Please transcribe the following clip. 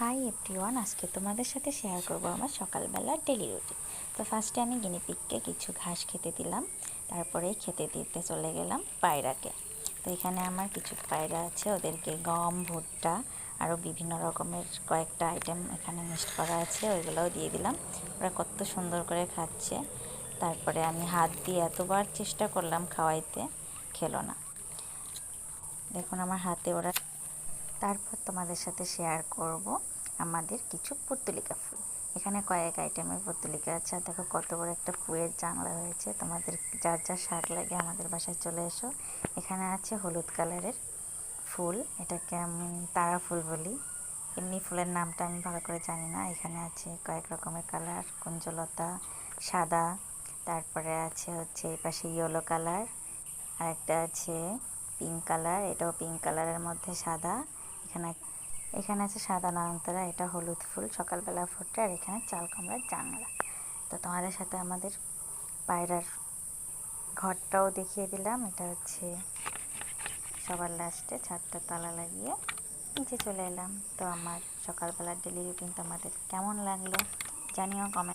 Hi everyone, আজকে তোমাদের সাথে শেয়ার করব আমার সকালবেলার ডেলি রুটিন। তো ফার্স্টে আমি গিনিপিগকে কিছু ঘাস খেতে দিলাম, তারপরে খেতে দিতে চলে গেলাম পায়রাকে। তো এখানে আমার কিছু পায়রা আছে, ওদেরকে গম, ভুট্টা আরও বিভিন্ন রকমের কয়েকটা আইটেম এখানে মিক্সড করা আছে, ওইগুলোও দিয়ে দিলাম। ওরা কত সুন্দর করে খাচ্ছে। তারপরে আমি হাত দিয়ে এতবার চেষ্টা করলাম খাওয়াইতে, খেলো না। দেখুন আমার হাতে ওরা। তারপর তোমাদের সাথে শেয়ার করব আমাদের কিছু পর্তুলিকা ফুল। এখানে কয়েক আইটেমের পর্তুলিকা আছে, আর দেখো কত বড় একটা ফুলের জানলা হয়েছে। তোমাদের যার যার শাক লাগে আমাদের বাসায় চলে এসো। এখানে আছে হলুদ কালারের ফুল, এটাকে আমি তারা ফুল বলি। এমনি ফুলের নামটা আমি ভালো করে জানি না। এখানে আছে কয়েক রকমের কালার, কুঞ্জলতা, সাদা, তারপরে আছে হচ্ছে এই পাশে ইয়েলো কালার, আর একটা আছে পিঙ্ক কালার, এটাও পিঙ্ক কালারের মধ্যে সাদা। এখানে এখানে আছে সাদা নয়নতারা, এটা হলুদ ফুল, সকালবেলা ফোটে। আর এখানে চাল কুমড়ার জাংলা। তো তোমাদের সাথে আমাদের পায়রার ঘরটাও দেখিয়ে দিলাম। এটা হচ্ছে সবার লাস্টে ছাদটা তালা লাগিয়ে নিচে চলে এলাম। তো আমার সকালবেলার ডেলি রুটিন তোমাদের কেমন লাগলো জানিও কমেন্ট।